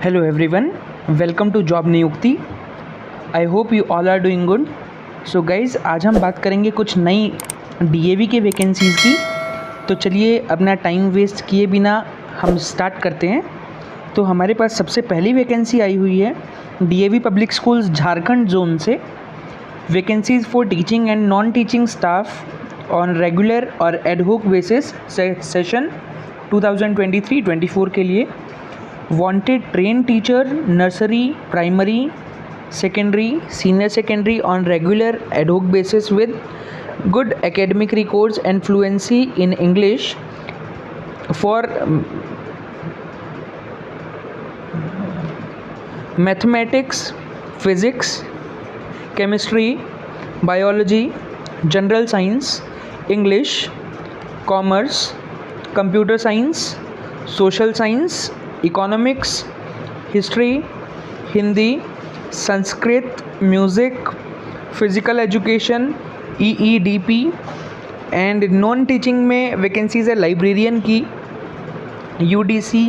Hello everyone, welcome to Job नियुक्ति। I hope you all are doing good. So guys, आज हम बात करेंगे कुछ नई डीएवी के वैकेंसीज़ की। तो चलिए अपना टाइम वेस्ट किए बिना हम स्टार्ट करते हैं। तो हमारे पास सबसे पहली वैकेंसी आई हुई है DAV public schools Jharkhand zone से। Vacancies for teaching and non teaching staff on regular और एडहोक बेसिस सेशन 2023-24 के लिए। Wanted trained teacher, nursery, primary, secondary, senior secondary on regular ad hoc basis with good academic records and fluency in English for mathematics, physics, chemistry, biology, general science, English, commerce, computer science, social science, economics, history, Hindi, Sanskrit, music, physical education, EEDP and non teaching में vacancies है librarian की, UDC,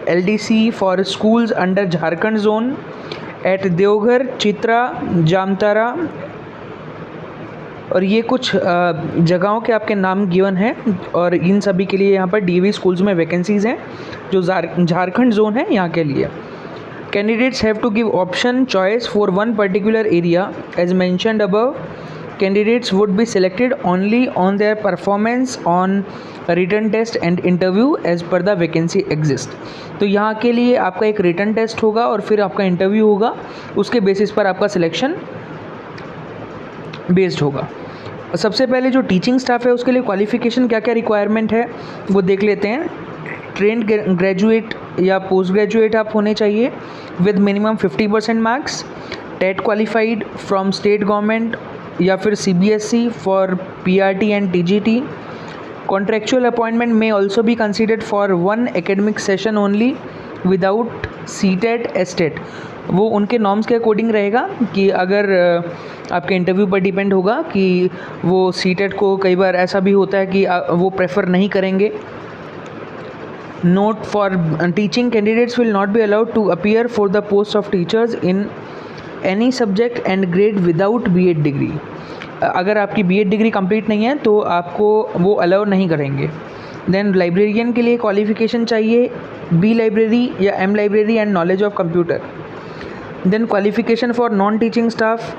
LDC for schools under Jharkhand zone at Deoghar, Chitra, Jamtara. और ये कुछ जगहों के आपके नाम गिवन हैं और इन सभी के लिए यहाँ पर डीएवी स्कूल्स में वैकेंसीज़ हैं जो झारखंड जोन है यहाँ के लिए। Candidates have to give option choice for one particular area as mentioned above. Candidates would be selected only on their performance on written test and interview as per the vacancy exist. तो यहाँ के लिए आपका एक written test होगा और फिर आपका इंटरव्यू होगा, उसके बेसिस पर आपका सिलेक्शन बेस्ड होगा। सबसे पहले जो टीचिंग स्टाफ है उसके लिए क्वालिफ़िकेशन क्या क्या रिक्वायरमेंट है वो देख लेते हैं। ट्रेंड ग्रेजुएट या पोस्ट ग्रेजुएट आप होने चाहिए with minimum 50% marks. TET qualified from state government या फिर CBSE for PRT and TGT. Contractual appointment में also be considered for one academic session only without CTET एस्टेट। वो उनके नॉर्म्स के अकॉर्डिंग रहेगा कि अगर आपके इंटरव्यू पर डिपेंड होगा कि वो सीटेट को, कई बार ऐसा भी होता है कि वो प्रेफर नहीं करेंगे। Note for teaching candidates will not be allowed to appear for the post of teachers in any subject and grade without BEd degree. अगर आपकी बीएड डिग्री कंप्लीट नहीं है तो आपको वो अलाउ नहीं करेंगे। देन लाइब्रेरियन के लिए क्वालिफिकेशन चाहिए बी लाइब्रेरी या M library and knowledge of computer. Then qualification for non teaching staff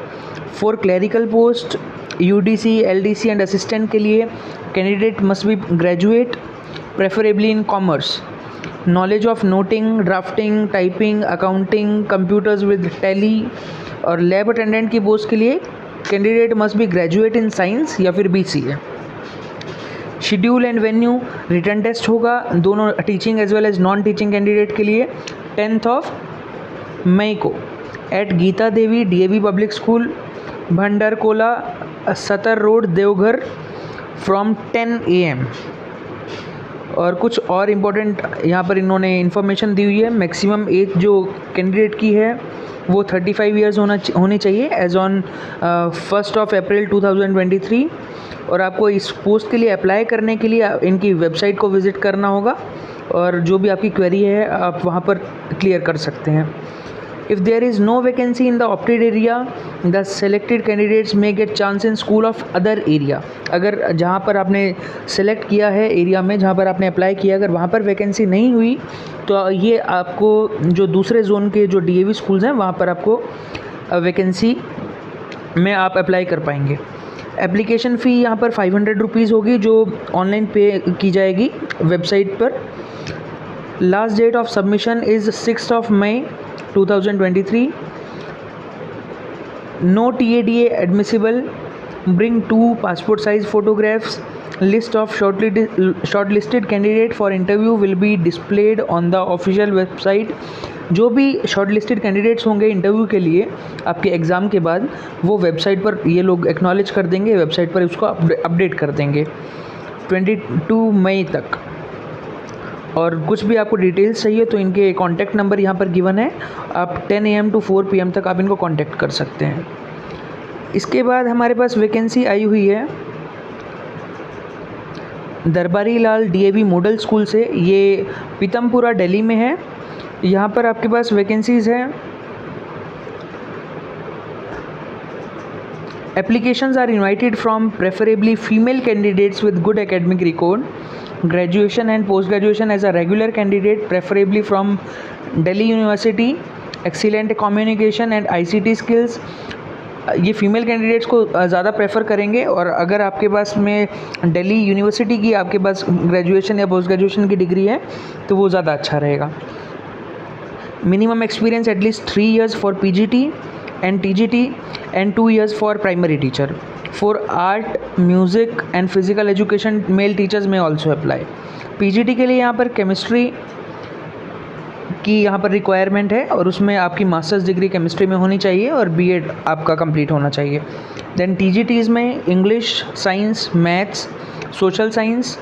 for clerical post UDC, LDC and assistant के लिए candidate must be graduate preferably in commerce. Knowledge of noting, drafting, typing, accounting, computers with Tally. और lab attendant की post के लिए candidate must be graduate in science या फिर BCA. Schedule and venue written test होगा दोनों teaching as well as non teaching candidate के लिए 10 मई को एट गीता देवी डीएवी पब्लिक स्कूल भंडारकोला, सतर रोड, देवघर फ्रॉम 10 AM। और कुछ और इम्पोर्टेंट यहाँ पर इन्होंने इन्फॉर्मेशन दी हुई है। मैक्सिमम एज जो कैंडिडेट की है वो 35 ईयर्स होनी चाहिए एज ऑन 1 अप्रैल 2023। और आपको इस पोस्ट के लिए अप्लाई करने के लिए इनकी वेबसाइट को विज़िट करना होगा और जो भी आपकी क्वेरी है आप वहाँ पर क्लियर कर सकते हैं। If there is no vacancy in the opted area, the selected candidates may get chance in school of other area। अगर जहाँ पर आपने सेलेक्ट किया है एरिया में, जहाँ पर आपने अप्लाई किया, अगर वहाँ पर वैकेंसी नहीं हुई तो ये आपको जो दूसरे जोन के जो डीएवी स्कूल्स हैं वहाँ पर आपको वैकेंसी में आप अप्लाई कर पाएंगे। एप्लीकेशन फ़ी यहाँ पर 500 रुपीज़ होगी जो ऑनलाइन पे की जाएगी वेबसाइट पर। Last date of submission is 6 May 2023। No TADA admissible. Bring 2 passport size photographs. List of shortlisted candidate for interview will be displayed on the official website। जो भी शॉर्टलिस्टेड कैंडिडेट्स होंगे interview के लिए आपके एग्ज़ाम के बाद वो वेबसाइट पर ये लोग एक्नॉलेज कर देंगे, वेबसाइट पर उसको अपडेट कर देंगे 22 मई तक। और कुछ भी आपको डिटेल्स चाहिए तो इनके कॉन्टैक्ट नंबर यहाँ पर गिवन है, आप 10 AM to 4 PM तक आप इनको कॉन्टैक्ट कर सकते हैं। इसके बाद हमारे पास वैकेंसी आई हुई है दरबारी लाल डीएवी मॉडल स्कूल से, ये पीतमपुरा दिल्ली में है। यहाँ पर आपके पास वैकेंसीज़ हैं। Applications are invited from preferably female candidates with good academic record, graduation and post-graduation as a regular candidate, preferably from Delhi University, excellent communication and ICT skills। ये female candidates को ज़्यादा प्रेफर करेंगे, और अगर आपके पास में Delhi university की आपके पास ग्रेजुएशन या पोस्ट ग्रेजुएशन की डिग्री है तो वो ज़्यादा अच्छा रहेगा। Minimum experience at least 3 years for PGT and TGT and 2 years for primary teacher. For art, music and physical education, male teachers may also apply. PGT के लिए यहाँ पर केमिस्ट्री की यहाँ पर रिक्वायरमेंट है, और उसमें आपकी मास्टर्स डिग्री केमिस्ट्री में होनी चाहिए और बीएड आपका कंप्लीट होना चाहिए। देन TGTs में English, science, maths, social science,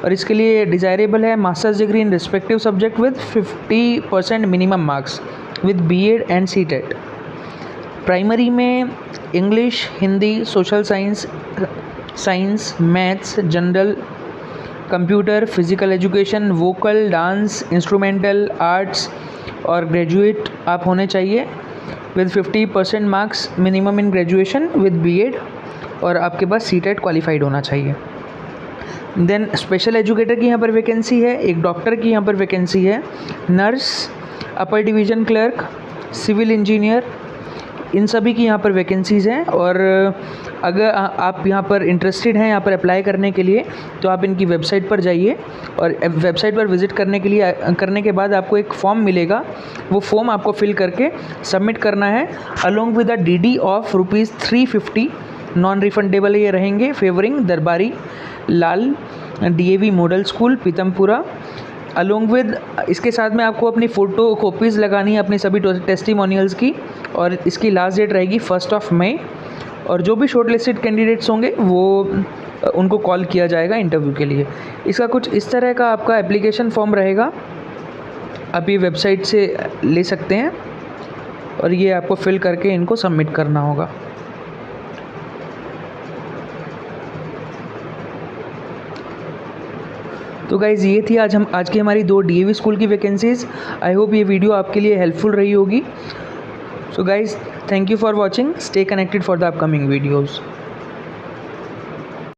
और इसके लिए डिज़ायरेबल है masters degree in respective subject with 50% minimum marks with BEd and CTET। Primary में English, Hindi, social science, maths, general, computer, physical education, vocal, dance, instrumental, arts और graduate आप होने चाहिए with 50% marks minimum in graduation with BEd, और आपके पास CTET qualified होना चाहिए। Then special educator की यहाँ पर वैकेंसी है, एक डॉक्टर की यहाँ पर वैकेंसी है, nurse, upper division clerk, civil engineer, इन सभी की यहाँ पर वैकेंसीज़ हैं। और अगर आप यहाँ पर इंटरेस्टेड हैं यहाँ पर अप्लाई करने के लिए तो आप इनकी वेबसाइट पर जाइए, और वेबसाइट पर विज़िट करने के बाद आपको एक फॉर्म मिलेगा, वो फॉर्म आपको फिल करके सबमिट करना है along with the DD of ₹350 non refundable ये रहेंगे, फेवरिंग दरबारी लाल DAV model school Pitampura. Along with इसके साथ में आपको अपनी फ़ोटो कॉपीज़ लगानी है अपनी सभी टेस्टिमोनियल्स की, और इसकी लास्ट डेट रहेगी 1 मई। और जो भी शॉर्ट लिस्टेड कैंडिडेट्स होंगे वो उनको कॉल किया जाएगा इंटरव्यू के लिए। इसका कुछ इस तरह का आपका एप्लीकेशन फॉर्म रहेगा, आप ये वेबसाइट से ले सकते हैं, और ये आपको फिल करके इनको सबमिट करना होगा। तो गाइज़ ये थी आज की हमारी 2 DAV स्कूल की वैकेंसीज़। आई होप ये वीडियो आपके लिए हेल्पफुल रही होगी। So guys, thank you for watching, stay connected for the upcoming videos.